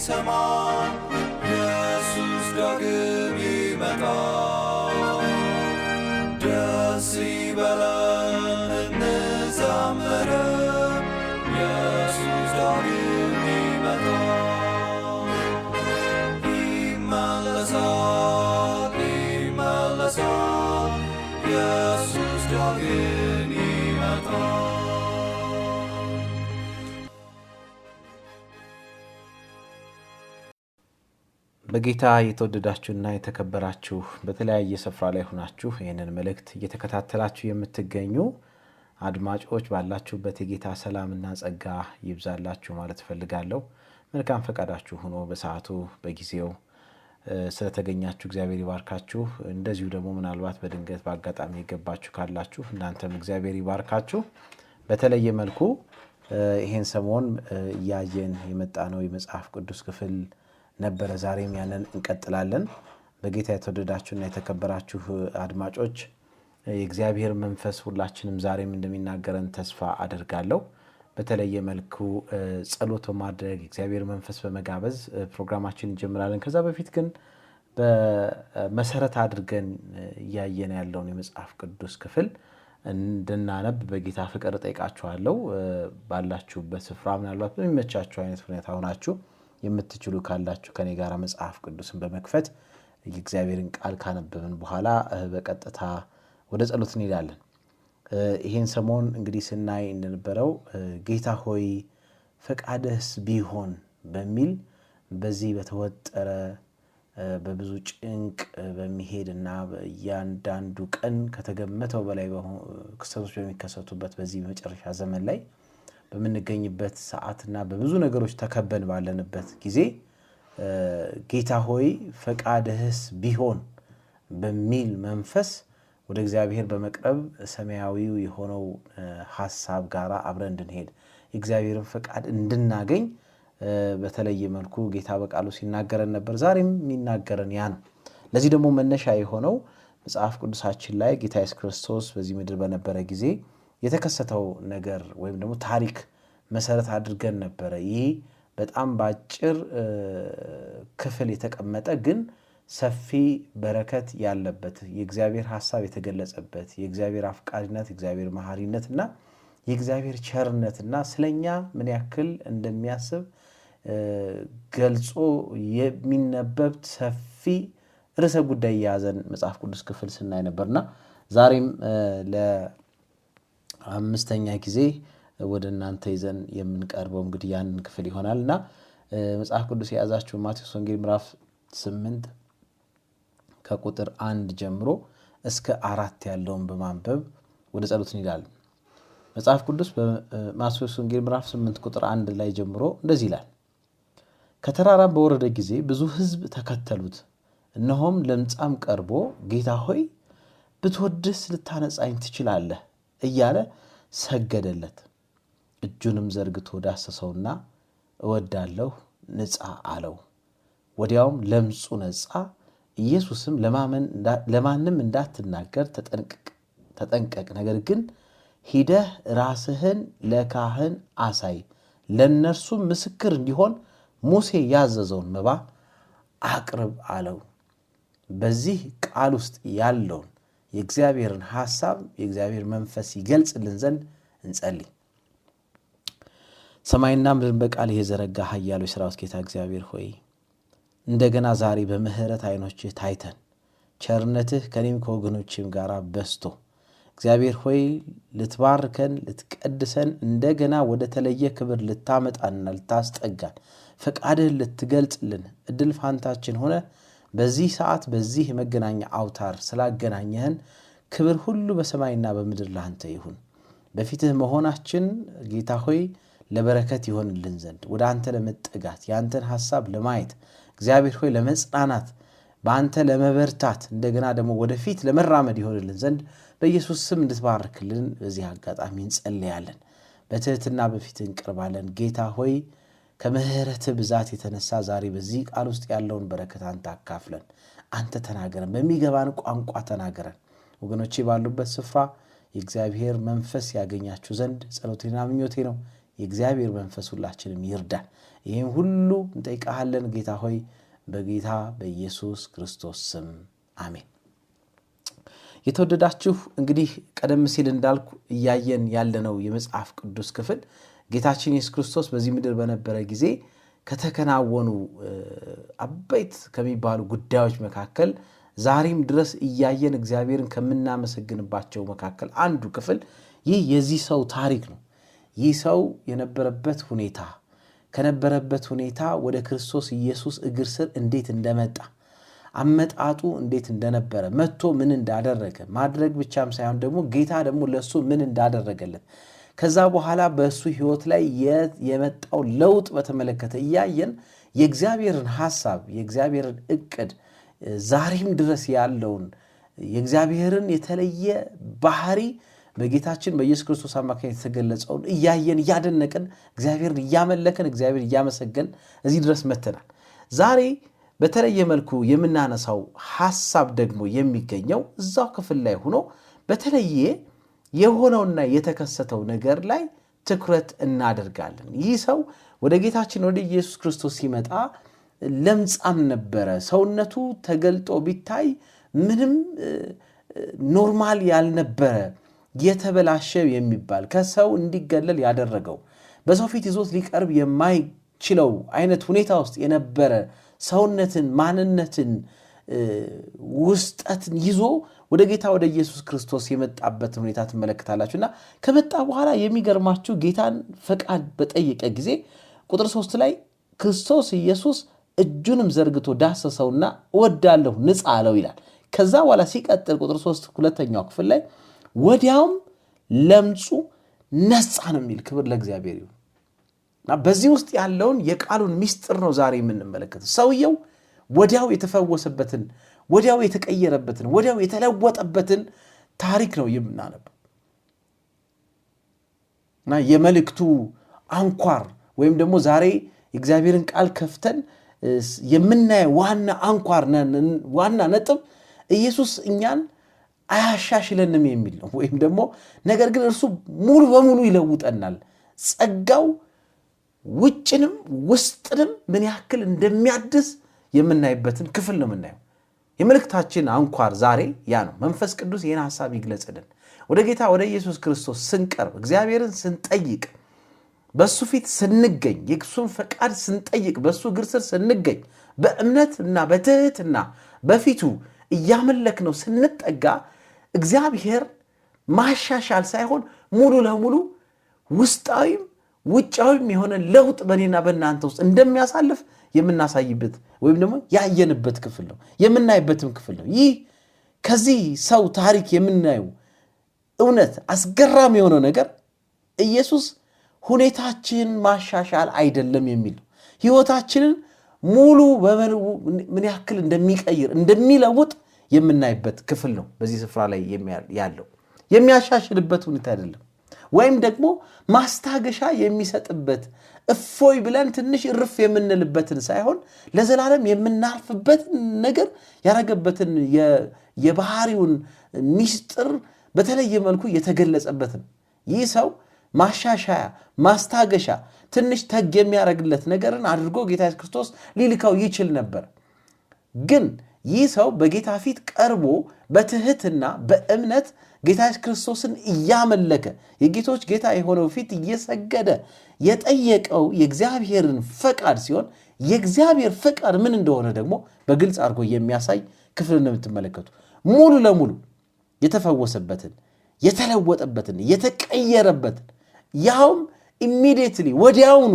ሊሰማ ኢየሱስ ዳግም ይመጣ ደስ ይበለን እንዘምር ኢየሱስ ዳግም ይመጣ ይመለሳል ኢየሱስ ዳግም ይመጣ በጌታ የተወደዳችሁና የተከበራችሁ በተለያየ ስፍራ ላይ ሆናችሁ ይህንን መልእክት እየተከታተላችሁ የምትገኙ አድማጮች ባላችሁበት የጌታ ሰላምና ጸጋ ይብዛላችሁ ማለት ፈልጋለሁ። መልካም ፈቃዳችሁ ሆኖ በሰዓቱ በጊዜው ስለተገኛችሁ እግዚአብሔር ይባርካችሁ። እንደዚሁ ደግሞ ምናልባት በድንገት በአጋጣሚ የገባችሁ ካላችሁ እናንተም እግዚአብሔር ይባርካችሁ። በተለየ መልኩ ይሄን ሰሞን እያየን የመጣ ነው የመጽሐፍ ቅዱስ ክፍል ነበረ። ዛሬም ያንን እንቀጥላለን። በጌታ የተወደዳችሁና የተከበራችሁ አድማጮች የእግዚአብሔር መንፈስ ሁላችንም ዛሬም እንደሚናገረን ተስፋ አደርጋለሁ። በተለየ መልኩ ጸሎት በማድረግ እግዚአብሔር መንፈስ በመጋበዝ ፕሮግራማችን እንጀምራለን። ከዛ በፊት ግን በመሰረት አድርገን እያየን ያለውን የመጽሐፍ ቅዱስ ክፍል እንድናነብ በጌታ ፍቅር ጠይቃችኋለሁ። ባላችሁበት ስፍራ ምናልባት በሚመቻችሁ አይነት ሁኔታ ሆናችሁ የምትችሉ ካላችሁ ከኔ ጋር መጽሐፍ ቅዱስን በመክፈት የእግዚአብሔርን ቃል ካነበብን በኋላ በቀጥታ ወደ ጸሎት እንሄዳለን። ይሄን ሰሞን እንግዲህ ስናይ እንደነበረው ጌታ ሆይ ፈቃድህስ ቢሆን በሚል በዚህ በተወጠረ በብዙ ጭንቅ በሚሄድና በእያንዳንዱ ቀን ከተገመተው በላይ ክስተቶች በሚከሰቱበት በዚህ መጨረሻ ዘመን ላይ በምንገኝበት ሰዓትና በብዙ ነገሮች ተከበን ባለንበት ጊዜ ጌታ ሆይ ፈቃድህስ ቢሆን በሚል መንፈስ ወደ እግዚአብሔር በመቅረብ ሰማያዊው የሆነው ሐሳብ ጋር አብረን እንድንሄድ የእግዚአብሔርን ፈቃድ እንድናገኝ በተለየ መልኩ ጌታ በቃሉ ሲናገረን ነበር። ዛሬም የሚናገረን ያ ነው። ለዚህ ደግሞ መነሻ የሆነው መጽሐፍ ቅዱሳችን ላይ ጌታ ኢየሱስ ክርስቶስ በዚህ ምድር በነበረ ጊዜ የተከሰተው ነገር ወይም ደግሞ ታሪክ መሰረት አድርገን ነበረ። ይህ በጣም ባጭር ክፍል የተቀመጠ ግን ሰፊ በረከት ያለበት የእግዚአብሔር ሐሳብ የተገለጸበት የእግዚአብሔር አፍቃሪነት፣ የእግዚአብሔር መሐሪነትና የእግዚአብሔር ቸርነትና ስለኛ ምን ያክል እንደሚያስብ ገልጾ የሚነበብ ሰፊ ርዕሰ ጉዳይ የያዘን መጽሐፍ ቅዱስ ክፍል ስናይ ነበርና ዛሬም ለአምስተኛ ጊዜ ወደ እናንተ ይዘን የምንቀርበው እንግዲህ ያንን ክፍል ይሆናልና መጽሐፍ ቅዱስ የያዛችሁ ማቴዎስ ወንጌል ምዕራፍ 8 ከቁጥር 1 ጀምሮ እስከ 4 ያለውን በማንበብ ወደ ጸሎት እንሄዳለን። መጽሐፍ ቅዱስ በማቴዎስ ወንጌል ምዕራፍ 8 ቁጥር 1 ላይ ጀምሮ እንደዚህ ይላል። ከተራራም በወረደ ጊዜ ብዙ ሕዝብ ተከተሉት። እነሆም ለምጻም ቀርቦ ጌታ ሆይ ብትወድስ ልታነጻኝ ትችላለህ እያለ ሰገደለት። እጁንም ዘርግቶ ዳሰሰውና እወዳለሁ ንጻ አለው። ወዲያውም ለምጹ ነጻ። ኢየሱስም ለማንም እንዳትናገር ተጠንቀቅ፣ ነገር ግን ሂደህ ራስህን ለካህን አሳይ፣ ለእነርሱም ምስክር እንዲሆን ሙሴ ያዘዘውን መባ አቅርብ አለው። በዚህ ቃል ውስጥ ያለውን የእግዚአብሔርን ሐሳብ የእግዚአብሔር መንፈስ ይገልጽልን ዘንድ እንጸልይ። ሰማይና ምድርን በቃል የዘረጋ ኃያሉ የሠራዊት ጌታ እግዚአብሔር ሆይ እንደገና ዛሬ በምህረት ዓይኖችህ ታይተን ቸርነትህ ከኔም ከወገኖችም ጋር በስቶ እግዚአብሔር ሆይ ልትባርከን ልትቀድሰን እንደገና ወደ ተለየ ክብር ልታመጣንና ልታስጠጋን ፈቃድህን ልትገልጽልን እድል ፋንታችን ሆነ በዚህ ሰዓት በዚህ የመገናኛ አውታር ስላገናኘህን ክብር ሁሉ በሰማይና በምድር ላንተ ይሁን። በፊትህ መሆናችን ጌታ ሆይ ለበረከት ይሆንልን ዘንድ ወደ አንተ ለመጠጋት ያንተን ሐሳብ ለማየት እግዚአብሔር ሆይ ለመጽናናት በአንተ ለመበርታት እንደገና ደግሞ ወደፊት ለመራመድ ይሆንልን ዘንድ በኢየሱስ ስም እንድትባርክልን በዚህ አጋጣሚ እንጸልያለን። በትህትና በፊትህ እንቀርባለን። ጌታ ሆይ ከምህረትህ ብዛት የተነሳ ዛሬ በዚህ ቃል ውስጥ ያለውን በረከት አንተ አካፍለን፣ አንተ ተናገረን፣ በሚገባን ቋንቋ ተናገረን። ወገኖቼ ባሉበት ስፍራ የእግዚአብሔር መንፈስ ያገኛችሁ ዘንድ ጸሎቴና ምኞቴ ነው። የእግዚአብሔር መንፈስ ሁላችንም ይርዳን። ይህን ሁሉ እንጠይቃለን ጌታ ሆይ በጌታ በኢየሱስ ክርስቶስ ስም አሜን። የተወደዳችሁ እንግዲህ ቀደም ሲል እንዳልኩ እያየን ያለነው የመጽሐፍ ቅዱስ ክፍል ጌታችን ኢየሱስ ክርስቶስ በዚህ ምድር በነበረ ጊዜ ከተከናወኑ አበይት ከሚባሉ ጉዳዮች መካከል ዛሬም ድረስ እያየን እግዚአብሔርን ከምናመሰግንባቸው መካከል አንዱ ክፍል ይህ የዚህ ሰው ታሪክ ነው። ይህ ሰው የነበረበት ሁኔታ ከነበረበት ሁኔታ ወደ ክርስቶስ ኢየሱስ እግር ስር እንዴት እንደመጣ አመጣጡ እንዴት እንደነበረ መጥቶ ምን እንዳደረገ ማድረግ ብቻም ሳይሆን ደግሞ ጌታ ደግሞ ለሱ ምን እንዳደረገለት ከዛ በኋላ በሱ ሕይወት ላይ የመጣው ለውጥ በተመለከተ እያየን የእግዚአብሔርን ሐሳብ የእግዚአብሔርን ዕቅድ ዛሬም ድረስ ያለውን የእግዚአብሔርን የተለየ ባህሪ በጌታችን በኢየሱስ ክርስቶስ አማካኝነት የተገለጸውን እያየን እያደነቅን እግዚአብሔርን እያመለክን እግዚአብሔርን እያመሰገን እዚህ ድረስ መተናል። ዛሬ በተለየ መልኩ የምናነሳው ሐሳብ ደግሞ የሚገኘው እዛው ክፍል ላይ ሆኖ በተለየ የሆነውና የተከሰተው ነገር ላይ ትኩረት እናደርጋለን። ይህ ሰው ወደ ጌታችን ወደ ኢየሱስ ክርስቶስ ሲመጣ ለምጻም ነበረ። ሰውነቱ ተገልጦ ቢታይ ምንም ኖርማል ያልነበረ የተበላሸ የሚባል ከሰው እንዲገለል ያደረገው በሰው ፊት ይዞት ሊቀርብ የማይችለው አይነት ሁኔታ ውስጥ የነበረ ሰውነትን ማንነትን ውስጠትን ይዞ ወደ ጌታ ወደ ኢየሱስ ክርስቶስ የመጣበትን ሁኔታ ትመለከታላችሁና ከመጣ በኋላ የሚገርማችሁ ጌታን ፈቃድ በጠየቀ ጊዜ ቁጥር 3 ላይ ክርስቶስ ኢየሱስ እጁንም ዘርግቶ ዳሰሰውና እወዳለሁ ንጻ አለው ይላል። ከዛ በኋላ ሲቀጥል ቁጥር 3 ሁለተኛው ክፍል ላይ ወዲያውም ለምጹ ነጻ ነው የሚል ክብር ለእግዚአብሔር ይሁን። እና በዚህ ውስጥ ያለውን የቃሉን ምስጢር ነው ዛሬ የምንመለከተው። ሰውየው ወዲያው የተፈወሰበትን ወዲያው የተቀየረበትን ወዲያው የተለወጠበትን ታሪክ ነው የምናነበው። እና የመልእክቱ አንኳር ወይም ደግሞ ዛሬ የእግዚአብሔርን ቃል ከፍተን የምናየው ዋና አንኳር ዋና ነጥብ ኢየሱስ እኛን አያሻሽለንም የሚል ነው። ወይም ደግሞ ነገር ግን እርሱ ሙሉ በሙሉ ይለውጠናል። ጸጋው ውጭንም ውስጥንም ምን ያክል እንደሚያድስ የምናይበትን ክፍል ነው የምናየው። የመልእክታችን አንኳር ዛሬ ያ ነው። መንፈስ ቅዱስ ይህን ሐሳብ ይግለጽልን። ወደ ጌታ ወደ ኢየሱስ ክርስቶስ ስንቀርብ እግዚአብሔርን ስንጠይቅ በሱ ፊት ስንገኝ የእሱን ፈቃድ ስንጠይቅ በሱ እግር ስር ስንገኝ በእምነትና በትህትና በፊቱ እያመለክነው ስንጠጋ እግዚአብሔር ማሻሻል ሳይሆን ሙሉ ለሙሉ ውስጣዊም ውጫዊም የሆነ ለውጥ በእኔና በእናንተ ውስጥ እንደሚያሳልፍ የምናሳይበት ወይም ደግሞ ያየንበት ክፍል ነው የምናይበትም ክፍል ነው። ይህ ከዚህ ሰው ታሪክ የምናየው እውነት አስገራሚ የሆነው ነገር ኢየሱስ ሁኔታችን ማሻሻል አይደለም የሚል ነው። ሕይወታችንን ሙሉ በሙሉ ምን ያክል እንደሚቀይር እንደሚለውጥ የምናይበት ክፍል ነው። በዚህ ስፍራ ላይ ያለው የሚያሻሽልበት ሁኔታ አይደለም፣ ወይም ደግሞ ማስታገሻ የሚሰጥበት እፎይ ብለን ትንሽ እርፍ የምንልበትን ሳይሆን ለዘላለም የምናርፍበትን ነገር ያረገበትን የባህሪውን ሚስጥር በተለየ መልኩ የተገለጸበትን ይህ ሰው ማሻሻያ ማስታገሻ ትንሽ ተግ የሚያረግለት ነገርን አድርጎ ጌታ ኢየሱስ ክርስቶስ ሊልካው ይችል ነበር። ግን ይህ ሰው በጌታ ፊት ቀርቦ በትህትና በእምነት ጌታ ኢየሱስ ክርስቶስን እያመለከ የጌቶች ጌታ የሆነው ፊት እየሰገደ የጠየቀው የእግዚአብሔርን ፈቃድ ሲሆን የእግዚአብሔር ፈቃድ ምን እንደሆነ ደግሞ በግልጽ አድርጎ የሚያሳይ ክፍል ነው የምትመለከቱ። ሙሉ ለሙሉ የተፈወሰበትን የተለወጠበትን የተቀየረበትን ያውም ኢሚዲየትሊ ወዲያውኑ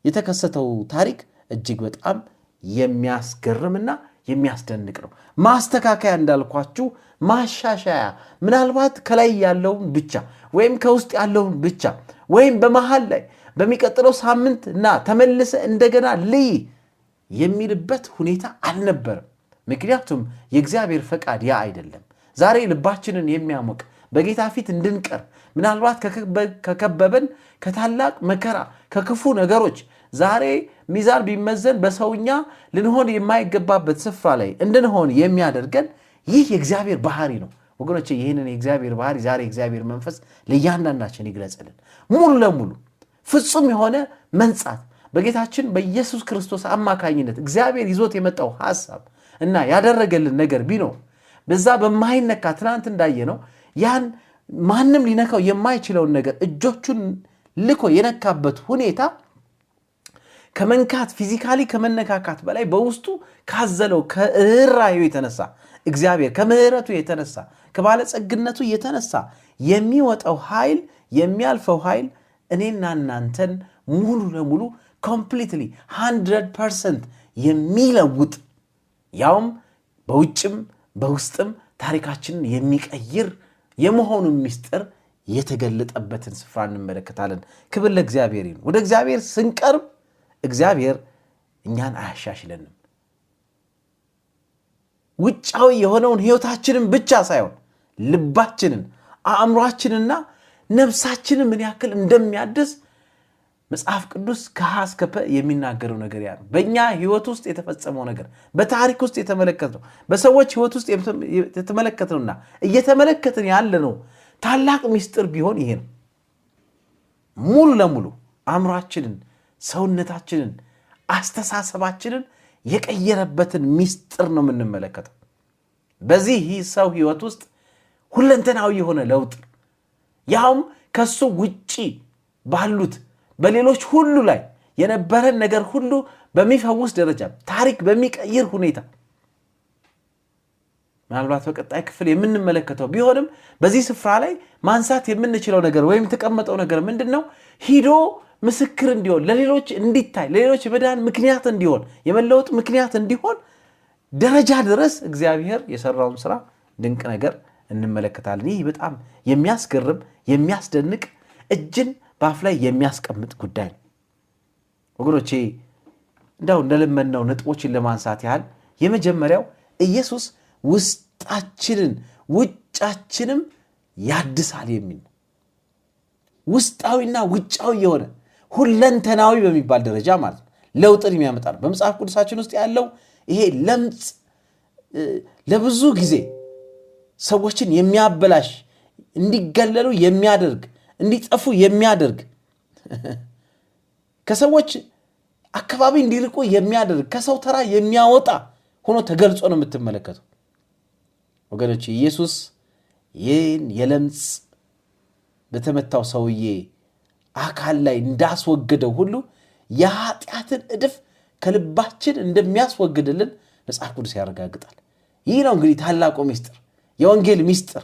የተከሰተው ታሪክ እጅግ በጣም የሚያስገርምና የሚያስደንቅ ነው። ማስተካከያ እንዳልኳችሁ ማሻሻያ ምናልባት ከላይ ያለውን ብቻ ወይም ከውስጥ ያለውን ብቻ ወይም በመሃል ላይ በሚቀጥለው ሳምንት እና ተመልሰ እንደገና ልይ የሚልበት ሁኔታ አልነበረም። ምክንያቱም የእግዚአብሔር ፈቃድ ያ አይደለም። ዛሬ ልባችንን የሚያሞቅ በጌታ ፊት እንድንቀር ምናልባት ከከበበን ከታላቅ መከራ ከክፉ ነገሮች ዛሬ ሚዛን ቢመዘን በሰውኛ ልንሆን የማይገባበት ስፍራ ላይ እንድንሆን የሚያደርገን ይህ የእግዚአብሔር ባህሪ ነው። ወገኖቼ ይህንን የእግዚአብሔር ባህሪ ዛሬ የእግዚአብሔር መንፈስ ለእያንዳንዳችን ይግለጽልን። ሙሉ ለሙሉ ፍጹም የሆነ መንጻት በጌታችን በኢየሱስ ክርስቶስ አማካኝነት እግዚአብሔር ይዞት የመጣው ሐሳብ እና ያደረገልን ነገር ቢኖር በዛ በማይነካ ትናንት እንዳየነው ያን ማንም ሊነካው የማይችለውን ነገር እጆቹን ልኮ የነካበት ሁኔታ ከመንካት ፊዚካሊ ከመነካካት በላይ በውስጡ ካዘለው ከርኅራኄው የተነሳ እግዚአብሔር ከምሕረቱ የተነሳ ከባለጸግነቱ የተነሳ የሚወጣው ኃይል የሚያልፈው ኃይል እኔና እናንተን ሙሉ ለሙሉ ኮምፕሊትሊ 100% የሚለውጥ ያውም በውጭም በውስጥም ታሪካችንን የሚቀይር የመሆኑን ምስጢር የተገለጠበትን ስፍራ እንመለከታለን። ክብር ለእግዚአብሔር ይሁን። ወደ እግዚአብሔር ስንቀርብ እግዚአብሔር እኛን አያሻሽለንም። ውጫዊ የሆነውን ሕይወታችንን ብቻ ሳይሆን ልባችንን፣ አእምሯችንና ነፍሳችንን ምን ያክል እንደሚያድስ መጽሐፍ ቅዱስ ከሀ እስከ ፐ የሚናገረው ነገር ያ ነው። በእኛ ሕይወት ውስጥ የተፈጸመው ነገር፣ በታሪክ ውስጥ የተመለከትነው፣ በሰዎች ሕይወት ውስጥ የተመለከትነውና እየተመለከትን ያለነው ታላቅ ምስጢር ቢሆን ይሄ ነው። ሙሉ ለሙሉ አእምሯችንን፣ ሰውነታችንን፣ አስተሳሰባችንን የቀየረበትን ምስጢር ነው የምንመለከተው። በዚህ ሰው ሕይወት ውስጥ ሁለንተናዊ የሆነ ለውጥ ያውም ከሱ ውጪ ባሉት በሌሎች ሁሉ ላይ የነበረን ነገር ሁሉ በሚፈውስ ደረጃ ታሪክ በሚቀይር ሁኔታ ምናልባት በቀጣይ ክፍል የምንመለከተው ቢሆንም በዚህ ስፍራ ላይ ማንሳት የምንችለው ነገር ወይም የተቀመጠው ነገር ምንድን ነው? ሂዶ ምስክር እንዲሆን፣ ለሌሎች እንዲታይ፣ ለሌሎች የመዳን ምክንያት እንዲሆን፣ የመለወጥ ምክንያት እንዲሆን ደረጃ ድረስ እግዚአብሔር የሰራውን ስራ ድንቅ ነገር እንመለከታለን። ይህ በጣም የሚያስገርም የሚያስደንቅ እጅን በአፍ ላይ የሚያስቀምጥ ጉዳይ ነው ወገኖቼ። እንዳው እንደለመድነው ነጥቦችን ለማንሳት ያህል የመጀመሪያው ኢየሱስ ውስጣችንን ውጫችንም ያድሳል የሚል ነው። ውስጣዊና ውጫዊ የሆነ ሁለንተናዊ በሚባል ደረጃ ማለት ነው ለውጥን የሚያመጣ ነው። በመጽሐፍ ቅዱሳችን ውስጥ ያለው ይሄ ለምጽ ለብዙ ጊዜ ሰዎችን የሚያበላሽ፣ እንዲገለሉ የሚያደርግ፣ እንዲጠፉ የሚያደርግ፣ ከሰዎች አካባቢ እንዲርቁ የሚያደርግ፣ ከሰው ተራ የሚያወጣ ሆኖ ተገልጾ ነው የምትመለከተው ወገኖች። ኢየሱስ ይህን የለምጽ በተመታው ሰውዬ አካል ላይ እንዳስወገደው ሁሉ የኃጢአትን እድፍ ከልባችን እንደሚያስወግድልን መጽሐፍ ቅዱስ ያረጋግጣል። ይህ ነው እንግዲህ ታላቁ ምስጢር፣ የወንጌል ምስጢር።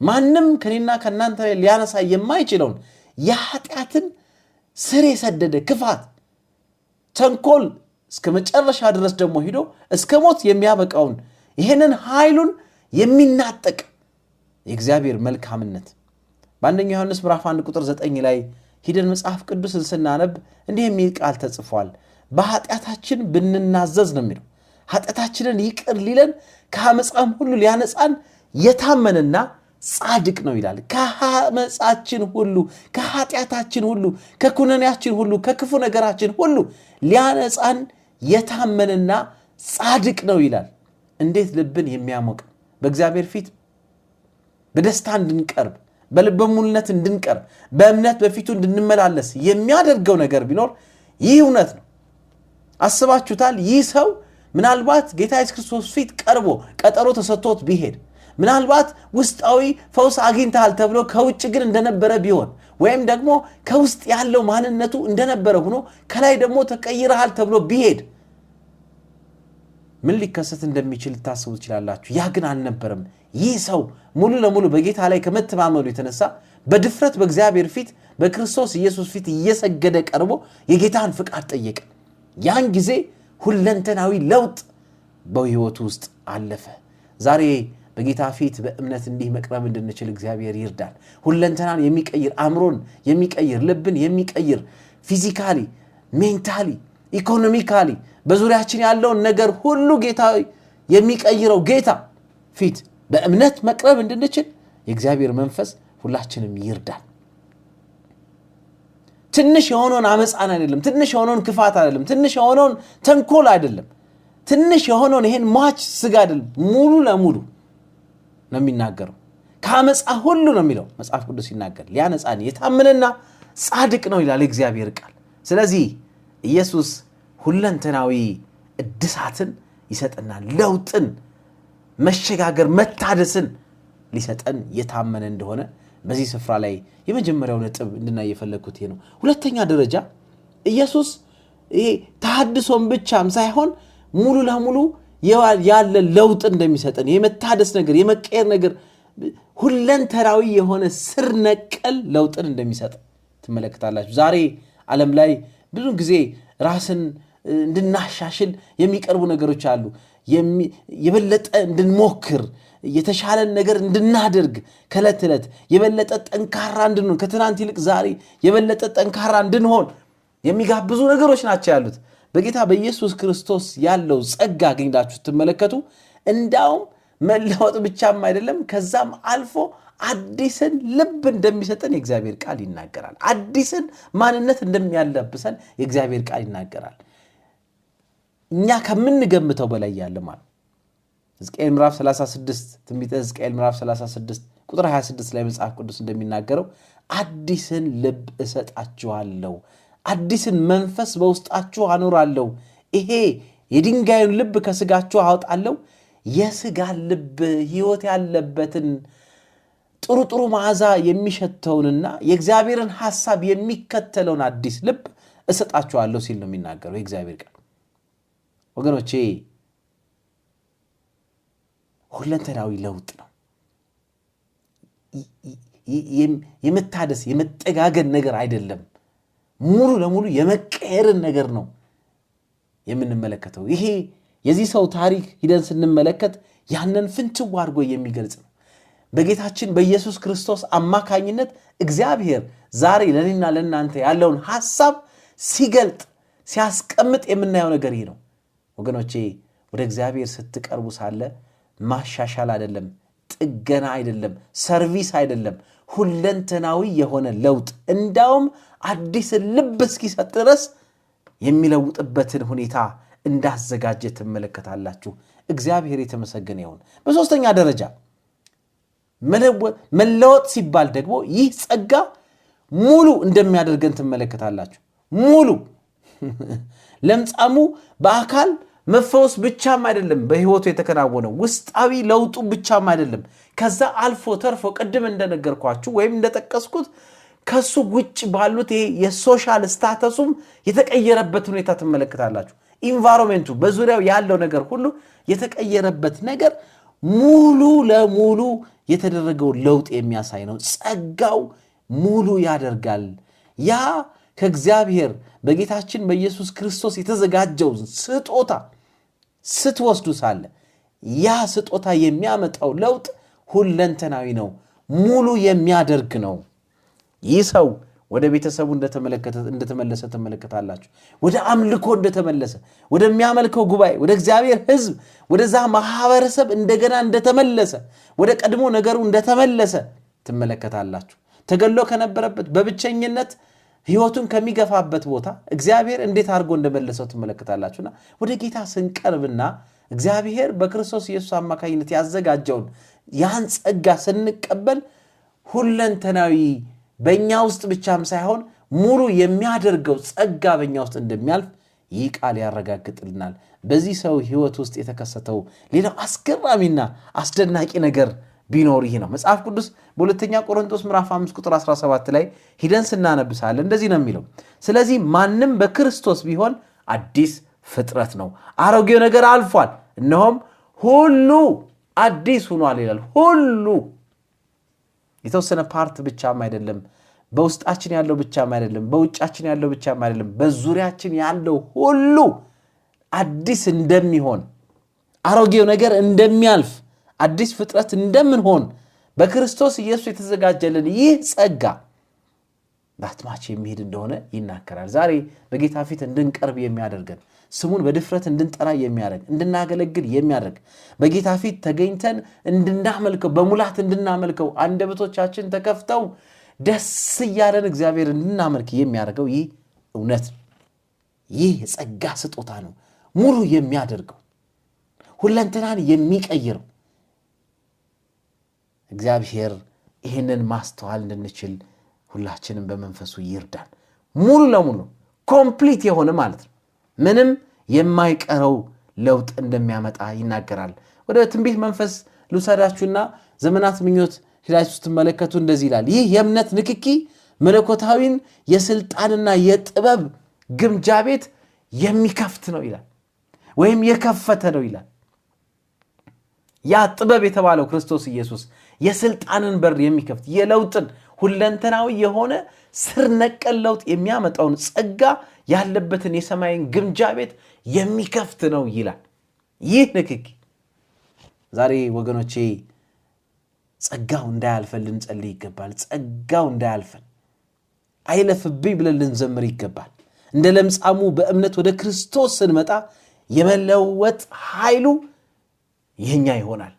ማንም ከኔና ከእናንተ ላይ ሊያነሳ የማይችለውን የኃጢአትን ስር የሰደደ ክፋት፣ ተንኮል እስከ መጨረሻ ድረስ ደግሞ ሂዶ እስከ ሞት የሚያበቃውን ይህንን ኃይሉን የሚናጠቅ የእግዚአብሔር መልካምነት በአንደኛ ዮሐንስ ምዕራፍ 1 ቁጥር 9 ላይ ሂደን መጽሐፍ ቅዱስን ስናነብ እንዲህ የሚል ቃል ተጽፏል። በኃጢአታችን ብንናዘዝ ነው የሚለው። ኃጢአታችንን ይቅር ሊለን ከአመፃም ሁሉ ሊያነጻን የታመነና ጻድቅ ነው ይላል። ከአመፃችን ሁሉ፣ ከኃጢአታችን ሁሉ፣ ከኩነኔያችን ሁሉ፣ ከክፉ ነገራችን ሁሉ ሊያነጻን የታመነና ጻድቅ ነው ይላል። እንዴት ልብን የሚያሞቅ በእግዚአብሔር ፊት በደስታ እንድንቀርብ፣ በልበ ሙሉነት እንድንቀርብ፣ በእምነት በፊቱ እንድንመላለስ የሚያደርገው ነገር ቢኖር ይህ እውነት ነው። አስባችሁታል? ይህ ሰው ምናልባት ጌታ ኢየሱስ ክርስቶስ ፊት ቀርቦ ቀጠሮ ተሰጥቶት ቢሄድ፣ ምናልባት ውስጣዊ ፈውስ አግኝተሃል ተብሎ ከውጭ ግን እንደነበረ ቢሆን፣ ወይም ደግሞ ከውስጥ ያለው ማንነቱ እንደነበረ ሆኖ ከላይ ደግሞ ተቀይረሃል ተብሎ ቢሄድ ምን ሊከሰት እንደሚችል ልታስቡ ትችላላችሁ። ያ ግን አልነበረም። ይህ ሰው ሙሉ ለሙሉ በጌታ ላይ ከመተማመኑ የተነሳ በድፍረት በእግዚአብሔር ፊት በክርስቶስ ኢየሱስ ፊት እየሰገደ ቀርቦ የጌታን ፍቃድ ጠየቀ። ያን ጊዜ ሁለንተናዊ ለውጥ በሕይወቱ ውስጥ አለፈ። ዛሬ በጌታ ፊት በእምነት እንዲህ መቅረብ እንድንችል እግዚአብሔር ይርዳል። ሁለንተናን የሚቀይር፣ አእምሮን የሚቀይር፣ ልብን የሚቀይር፣ ፊዚካሊ፣ ሜንታሊ፣ ኢኮኖሚካሊ በዙሪያችን ያለውን ነገር ሁሉ ጌታ የሚቀይረው ጌታ ፊት በእምነት መቅረብ እንድንችል የእግዚአብሔር መንፈስ ሁላችንም ይርዳል። ትንሽ የሆነውን አመፃን አይደለም፣ ትንሽ የሆነውን ክፋት አይደለም፣ ትንሽ የሆነውን ተንኮል አይደለም፣ ትንሽ የሆነውን ይሄን ሟች ስጋ አይደለም፣ ሙሉ ለሙሉ ነው የሚናገረው። ከአመፃ ሁሉ ነው የሚለው መጽሐፍ ቅዱስ ሲናገር ሊያነጻን የታመነና ጻድቅ ነው ይላል እግዚአብሔር ቃል። ስለዚህ ኢየሱስ ሁለንተናዊ እድሳትን ይሰጠናል። ለውጥን፣ መሸጋገር፣ መታደስን ሊሰጠን የታመነ እንደሆነ በዚህ ስፍራ ላይ የመጀመሪያው ነጥብ እንድናይ የፈለኩት ነው። ሁለተኛ ደረጃ ኢየሱስ ይሄ ተሐድሶን ብቻም ሳይሆን ሙሉ ለሙሉ ያለ ለውጥ እንደሚሰጠን የመታደስ ነገር የመቀየር ነገር ሁለንተናዊ የሆነ ስር ነቀል ለውጥን እንደሚሰጥ ትመለከታላችሁ። ዛሬ ዓለም ላይ ብዙ ጊዜ ራስን እንድናሻሽል የሚቀርቡ ነገሮች አሉ። የበለጠ እንድንሞክር የተሻለን ነገር እንድናደርግ ከዕለት ዕለት የበለጠ ጠንካራ እንድንሆን ከትናንት ይልቅ ዛሬ የበለጠ ጠንካራ እንድንሆን የሚጋብዙ ነገሮች ናቸው ያሉት። በጌታ በኢየሱስ ክርስቶስ ያለው ጸጋ አግኝታችሁ ትመለከቱ። እንዳውም መለወጥ ብቻም አይደለም፣ ከዛም አልፎ አዲስን ልብ እንደሚሰጠን የእግዚአብሔር ቃል ይናገራል። አዲስን ማንነት እንደሚያለብሰን የእግዚአብሔር ቃል ይናገራል። እኛ ከምንገምተው በላይ ያለ ማለት ሕዝቅኤል ምዕራፍ 36 ትንቢተ ሕዝቅኤል ምዕራፍ 36 ቁጥር 26 ላይ መጽሐፍ ቅዱስ እንደሚናገረው አዲስን ልብ እሰጣችኋለሁ፣ አዲስን መንፈስ በውስጣችሁ አኖራለሁ፣ ይሄ የድንጋዩን ልብ ከስጋችሁ አወጣለሁ፣ የስጋ ልብ ሕይወት ያለበትን ጥሩ ጥሩ መዓዛ የሚሸተውንና የእግዚአብሔርን ሐሳብ የሚከተለውን አዲስ ልብ እሰጣችኋለሁ ሲል ነው የሚናገረው የእግዚአብሔር ቃል። ወገኖቼ ሁለንተናዊ ለውጥ ነው። የመታደስ የመጠጋገን ነገር አይደለም። ሙሉ ለሙሉ የመቀየርን ነገር ነው የምንመለከተው። ይሄ የዚህ ሰው ታሪክ ሂደን ስንመለከት ያንን ፍንትው አድርጎ የሚገልጽ ነው። በጌታችን በኢየሱስ ክርስቶስ አማካኝነት እግዚአብሔር ዛሬ ለኔና ለእናንተ ያለውን ሐሳብ ሲገልጥ ሲያስቀምጥ የምናየው ነገር ይህ ነው። ወገኖቼ ወደ እግዚአብሔር ስትቀርቡ ሳለ ማሻሻል አይደለም፣ ጥገና አይደለም፣ ሰርቪስ አይደለም፣ ሁለንተናዊ የሆነ ለውጥ እንዳውም አዲስ ልብ እስኪሰጥ ድረስ የሚለውጥበትን ሁኔታ እንዳዘጋጀ ትመለከታላችሁ። እግዚአብሔር የተመሰገነ ይሁን። በሶስተኛ ደረጃ መለወጥ ሲባል ደግሞ ይህ ጸጋ ሙሉ እንደሚያደርገን ትመለከታላችሁ። ሙሉ ለምጻሙ በአካል መፈወስ ብቻም አይደለም በህይወቱ የተከናወነው፣ ውስጣዊ ለውጡ ብቻም አይደለም። ከዛ አልፎ ተርፎ ቅድም እንደነገርኳችሁ ወይም እንደጠቀስኩት ከሱ ውጭ ባሉት ይሄ የሶሻል ስታተሱም የተቀየረበት ሁኔታ ትመለከታላችሁ። ኢንቫይሮንመንቱ በዙሪያው ያለው ነገር ሁሉ የተቀየረበት ነገር ሙሉ ለሙሉ የተደረገው ለውጥ የሚያሳይ ነው። ጸጋው ሙሉ ያደርጋል። ያ ከእግዚአብሔር በጌታችን በኢየሱስ ክርስቶስ የተዘጋጀው ስጦታ ስትወስዱ ሳለ ያ ስጦታ የሚያመጣው ለውጥ ሁለንተናዊ ነው፣ ሙሉ የሚያደርግ ነው። ይህ ሰው ወደ ቤተሰቡ እንደተመለሰ ትመለከታላችሁ። ወደ አምልኮ እንደተመለሰ፣ ወደሚያመልከው ጉባኤ፣ ወደ እግዚአብሔር ሕዝብ፣ ወደዛ ማህበረሰብ እንደገና እንደተመለሰ፣ ወደ ቀድሞ ነገሩ እንደተመለሰ ትመለከታላችሁ። ተገሎ ከነበረበት በብቸኝነት ሕይወቱን ከሚገፋበት ቦታ እግዚአብሔር እንዴት አድርጎ እንደመለሰው ትመለከታላችሁና ወደ ጌታ ስንቀርብና እግዚአብሔር በክርስቶስ ኢየሱስ አማካኝነት ያዘጋጀውን ያን ጸጋ ስንቀበል ሁለንተናዊ በእኛ ውስጥ ብቻም ሳይሆን ሙሉ የሚያደርገው ጸጋ በእኛ ውስጥ እንደሚያልፍ ይህ ቃል ያረጋግጥልናል። በዚህ ሰው ሕይወት ውስጥ የተከሰተው ሌላው አስገራሚና አስደናቂ ነገር ቢኖር ይህ ነው። መጽሐፍ ቅዱስ በሁለተኛ ቆሮንቶስ ምዕራፍ 5 ቁጥር 17 ላይ ሂደን ስናነብሳለን እንደዚህ ነው የሚለው፣ ስለዚህ ማንም በክርስቶስ ቢሆን አዲስ ፍጥረት ነው፣ አሮጌው ነገር አልፏል፣ እነሆም ሁሉ አዲስ ሆኗል ይላል። ሁሉ የተወሰነ ፓርት ብቻም አይደለም፣ በውስጣችን ያለው ብቻም አይደለም፣ በውጫችን ያለው ብቻም አይደለም፣ በዙሪያችን ያለው ሁሉ አዲስ እንደሚሆን፣ አሮጌው ነገር እንደሚያልፍ፣ አዲስ ፍጥረት እንደምንሆን በክርስቶስ ኢየሱስ የተዘጋጀልን ይህ ጸጋ ዳትማች የሚሄድ እንደሆነ ይናገራል። ዛሬ በጌታ ፊት እንድንቀርብ የሚያደርገን፣ ስሙን በድፍረት እንድንጠራ የሚያደርግ፣ እንድናገለግል የሚያደርግ፣ በጌታ ፊት ተገኝተን እንድናመልከው፣ በሙላት እንድናመልከው፣ አንደበቶቻችን ተከፍተው ደስ እያለን እግዚአብሔር እንድናመልክ የሚያደርገው ይህ እውነት ነው። ይህ የጸጋ ስጦታ ነው፣ ሙሉ የሚያደርገው፣ ሁለንተናን የሚቀይረው። እግዚአብሔር ይህንን ማስተዋል እንድንችል ሁላችንም በመንፈሱ ይርዳን። ሙሉ ለሙሉ ኮምፕሊት የሆነ ማለት ነው ምንም የማይቀረው ለውጥ እንደሚያመጣ ይናገራል። ወደ ትንቢት መንፈስ ልውሰዳችሁና ዘመናት ምኞት ሄዳችሁ ስትመለከቱ እንደዚህ ይላል። ይህ የእምነት ንክኪ መለኮታዊን የስልጣንና የጥበብ ግምጃ ቤት የሚከፍት ነው ይላል፣ ወይም የከፈተ ነው ይላል። ያ ጥበብ የተባለው ክርስቶስ ኢየሱስ የስልጣንን በር የሚከፍት የለውጥን ሁለንተናዊ የሆነ ስር ነቀል ለውጥ የሚያመጣውን ጸጋ ያለበትን የሰማይን ግምጃ ቤት የሚከፍት ነው ይላል። ይህ ንክኪ ዛሬ ወገኖቼ ጸጋው እንዳያልፈን ልንጸልይ ይገባል። ጸጋው እንዳያልፈን አይለፍብኝ ብለን ልንዘምር ይገባል። እንደ ለምጻሙ በእምነት ወደ ክርስቶስ ስንመጣ የመለወጥ ኃይሉ የኛ ይሆናል፣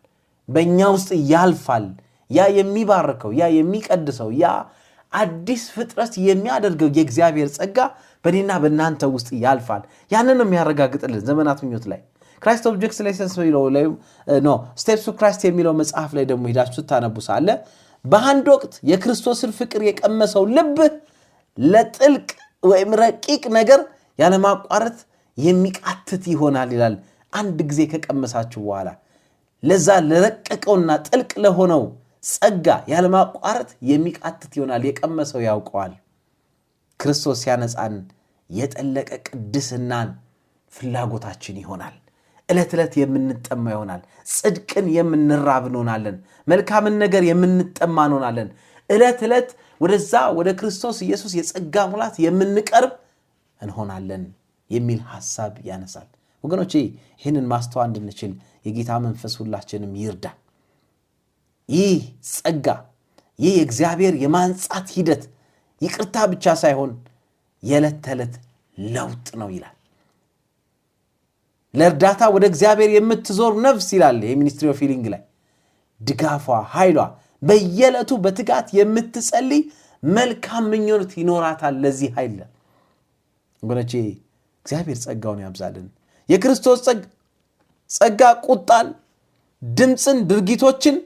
በእኛ ውስጥ ያልፋል። ያ የሚባርከው ያ የሚቀድሰው ያ አዲስ ፍጥረት የሚያደርገው የእግዚአብሔር ጸጋ በእኔና በእናንተ ውስጥ ያልፋል። ያንን የሚያረጋግጥልን ዘመናት ምኞት ላይ ክራይስት ኦብጀክትስ ሌሰንስ ስቴፕስ ቱ ክራይስት የሚለው መጽሐፍ ላይ ደግሞ ሄዳችሁ ታነቡ ሳለ በአንድ ወቅት የክርስቶስን ፍቅር የቀመሰው ልብ ለጥልቅ ወይም ረቂቅ ነገር ያለማቋረጥ የሚቃትት ይሆናል ይላል። አንድ ጊዜ ከቀመሳችሁ በኋላ ለዛ ለረቀቀውና ጥልቅ ለሆነው ጸጋ ያለማቋረጥ የሚቃትት ይሆናል። የቀመሰው ያውቀዋል። ክርስቶስ ሲያነጻን የጠለቀ ቅድስናን ፍላጎታችን ይሆናል። ዕለት ዕለት የምንጠማ ይሆናል። ጽድቅን የምንራብ እንሆናለን። መልካምን ነገር የምንጠማ እንሆናለን። ዕለት ዕለት ወደዛ ወደ ክርስቶስ ኢየሱስ የጸጋ ሙላት የምንቀርብ እንሆናለን የሚል ሐሳብ ያነሳል። ወገኖቼ ይህንን ማስተዋል እንድንችል የጌታ መንፈስ ሁላችንም ይርዳ። ይህ ጸጋ ይህ የእግዚአብሔር የማንጻት ሂደት ይቅርታ ብቻ ሳይሆን የዕለት ተዕለት ለውጥ ነው ይላል። ለእርዳታ ወደ እግዚአብሔር የምትዞር ነፍስ ይላል የሚኒስትሪ ኦፍ ሂሊንግ ላይ ድጋፏ ኃይሏ በየዕለቱ በትጋት የምትጸልይ መልካም ምኞት ይኖራታል። ለዚህ ኃይል ወገኖቼ እግዚአብሔር ጸጋውን ያብዛልን። የክርስቶስ ጸጋ ቁጣን፣ ድምፅን፣ ድርጊቶችን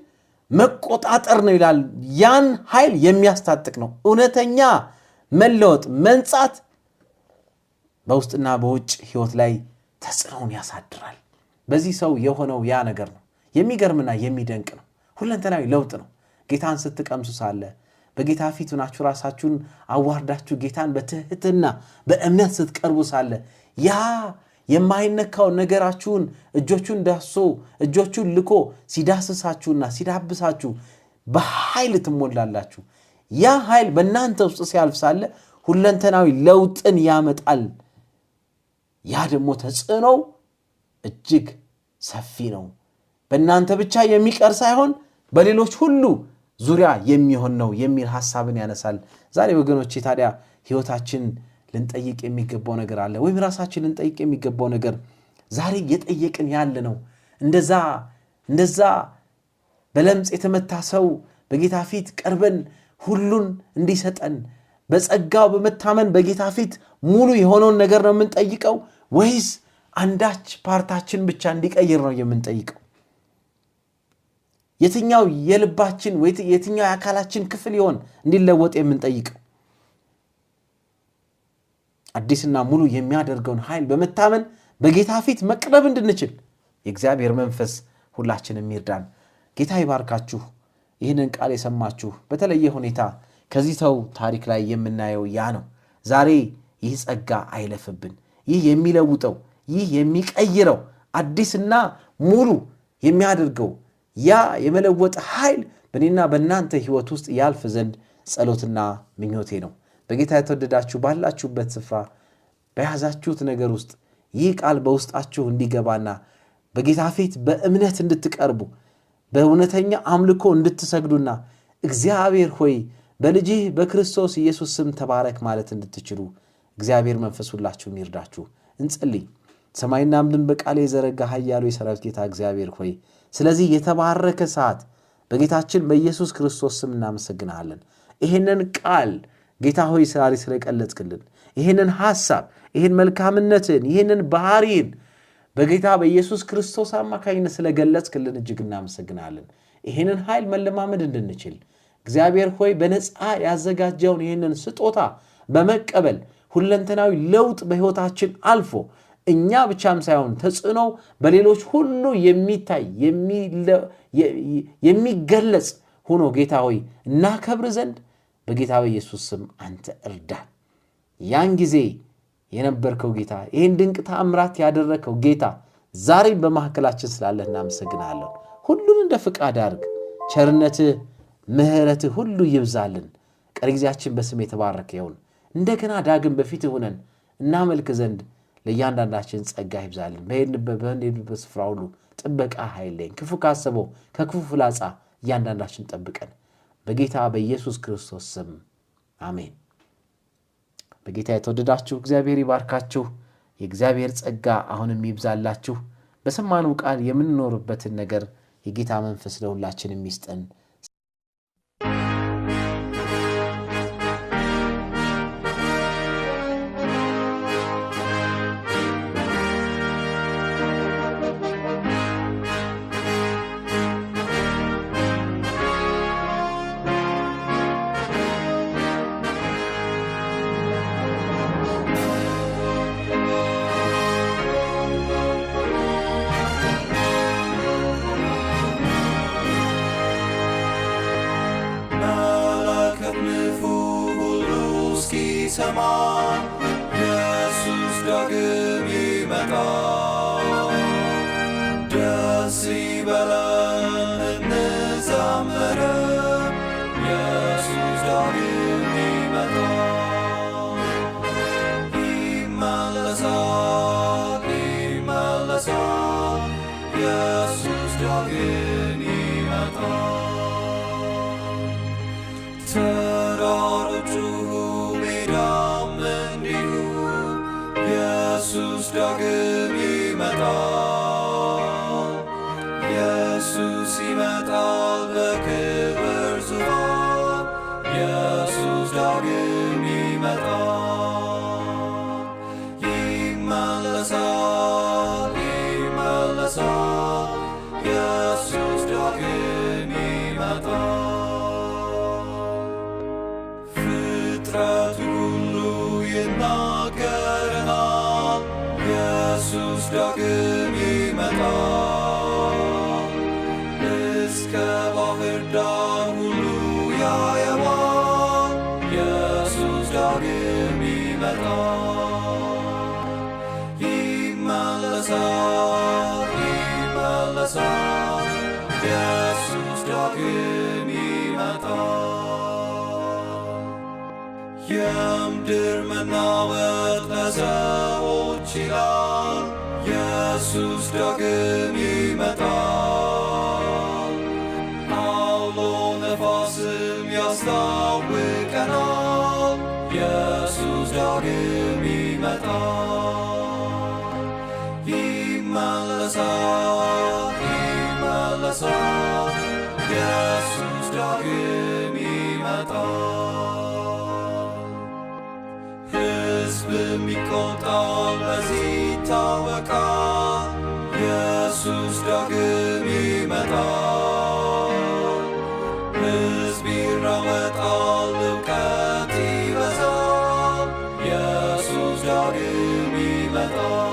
መቆጣጠር ነው ይላል። ያን ኃይል የሚያስታጥቅ ነው። እውነተኛ መለወጥ መንጻት በውስጥና በውጭ ህይወት ላይ ተጽዕኖን ያሳድራል። በዚህ ሰው የሆነው ያ ነገር ነው። የሚገርምና የሚደንቅ ነው። ሁለንተናዊ ለውጥ ነው። ጌታን ስትቀምሱ ሳለ በጌታ ፊት ሆናችሁ ራሳችሁን አዋርዳችሁ ጌታን በትህትና በእምነት ስትቀርቡ ሳለ ያ የማይነካው ነገራችሁን እጆቹን ዳሶ እጆቹን ልኮ ሲዳስሳችሁና ሲዳብሳችሁ በኃይል ትሞላላችሁ። ያ ኃይል በእናንተ ውስጥ ሲያልፍ ሳለ ሁለንተናዊ ለውጥን ያመጣል። ያ ደግሞ ተጽዕኖው እጅግ ሰፊ ነው። በእናንተ ብቻ የሚቀር ሳይሆን በሌሎች ሁሉ ዙሪያ የሚሆን ነው የሚል ሐሳብን ያነሳል። ዛሬ ወገኖቼ ታዲያ ህይወታችን ልንጠይቅ የሚገባው ነገር አለ ወይም ራሳችን ልንጠይቅ የሚገባው ነገር ዛሬ እየጠየቅን ያለ ነው። እንደዛ በለምጽ የተመታ ሰው በጌታ ፊት ቀርበን ሁሉን እንዲሰጠን በጸጋው በመታመን በጌታ ፊት ሙሉ የሆነውን ነገር ነው የምንጠይቀው ወይስ አንዳች ፓርታችን ብቻ እንዲቀይር ነው የምንጠይቀው? የትኛው የልባችን ወይ የትኛው የአካላችን ክፍል ይሆን እንዲለወጥ የምንጠይቀው? አዲስና ሙሉ የሚያደርገውን ኃይል በመታመን በጌታ ፊት መቅረብ እንድንችል የእግዚአብሔር መንፈስ ሁላችንም ይርዳን። ጌታ ይባርካችሁ። ይህንን ቃል የሰማችሁ በተለየ ሁኔታ ከዚህ ሰው ታሪክ ላይ የምናየው ያ ነው። ዛሬ ይህ ጸጋ አይለፍብን። ይህ የሚለውጠው ይህ የሚቀይረው አዲስና ሙሉ የሚያደርገው ያ የመለወጥ ኃይል በእኔና በእናንተ ህይወት ውስጥ ያልፍ ዘንድ ጸሎትና ምኞቴ ነው። በጌታ የተወደዳችሁ ባላችሁበት ስፍራ በያዛችሁት ነገር ውስጥ ይህ ቃል በውስጣችሁ እንዲገባና በጌታ ፊት በእምነት እንድትቀርቡ በእውነተኛ አምልኮ እንድትሰግዱና እግዚአብሔር ሆይ በልጅህ በክርስቶስ ኢየሱስ ስም ተባረክ ማለት እንድትችሉ እግዚአብሔር መንፈስ ሁላችሁም ይርዳችሁ። እንጸልይ። ሰማይና ምድርን በቃል የዘረጋ ኃያሉ የሰራዊት ጌታ እግዚአብሔር ሆይ ስለዚህ የተባረከ ሰዓት በጌታችን በኢየሱስ ክርስቶስ ስም እናመሰግናለን። ይሄንን ቃል ጌታ ሆይ ዛሬ ስለቀለጽክልን ይሄንን ሐሳብ ይሄን መልካምነትን ይሄንን ባህሪን በጌታ በኢየሱስ ክርስቶስ አማካኝነት ስለገለጽክልን እጅግ እናመሰግናለን። ይሄንን ኃይል መለማመድ እንድንችል እግዚአብሔር ሆይ በነፃ ያዘጋጀውን ይህንን ስጦታ በመቀበል ሁለንተናዊ ለውጥ በሕይወታችን አልፎ እኛ ብቻም ሳይሆን ተጽዕኖ በሌሎች ሁሉ የሚታይ የሚገለጽ ሆኖ ጌታ ሆይ እናከብር ዘንድ በጌታ በኢየሱስ ስም አንተ እርዳን። ያን ጊዜ የነበርከው ጌታ፣ ይህን ድንቅ ተአምራት ያደረከው ጌታ ዛሬም በመካከላችን ስላለህ እናመሰግናለን። ሁሉን እንደ ፍቃድ አድርግ። ቸርነትህ ምሕረትህ ሁሉ ይብዛልን። ቀሪ ጊዜያችን በስም የተባረከ ይሁን። እንደገና ዳግም በፊት ሆነን እናመልክ ዘንድ ለእያንዳንዳችን ጸጋ ይብዛልን። በሄድንበት ስፍራ ሁሉ ጥበቃ ኃይለኝ ክፉ ካሰበው ከክፉ ፍላጻ እያንዳንዳችን ጠብቀን በጌታ በኢየሱስ ክርስቶስ ስም አሜን። በጌታ የተወደዳችሁ እግዚአብሔር ይባርካችሁ። የእግዚአብሔር ጸጋ አሁንም ይብዛላችሁ። በሰማነው ቃል የምንኖርበትን ነገር የጌታ መንፈስ ለሁላችን የሚስጠን ሰማ ኢየሱስ ዳግም ይመጣል። ደስ ይበለን እንዘምር፣ ኢየሱስ ዳግም ይመጣል። ይመለሳል ይመለሳል፣ ኢየሱስ ዳግም ይመጣል። ተራሮቹ ኢየሱስ ዳግም ይመጣል። ኢየሱስ ይመጣል በክብር ዙፋን። ኢየሱስ ዳግም ይመጣል። ይመለሳል ይመለሳል፣ ኢየሱስ ዳግም ይመጣል። ፍጥረቱ ሁሉ ይናገረናል፣ ኢየሱስ ዳግም ይመጣል። እስከ ባህር ዳር ሁሉ ያየዋል፣ ኢየሱስ ዳግም ይመጣል። ይመለሳል ይመለሳል፣ ኢየሱስ ዳግም ይመጣል። የምድር መናወጥ ለሰዎች ይላል፣ ኢየሱስ ዳግም ይመጣል። አውሎ ነፋስም ያስታውቀናል፣ ኢየሱስ ዳግም ይመጣል። ይመለሳል ይመለሳል፣ ኢየሱስ ዳግም ይመጣል። ሕዝብም ይቆጣል በዚህ ይታወቃል፣ ኢየሱስ ዳግም ይመጣል። ሕዝብ ይራወጣል እውቀት ይበዛል፣ ኢየሱስ ዳግም ይመጣል።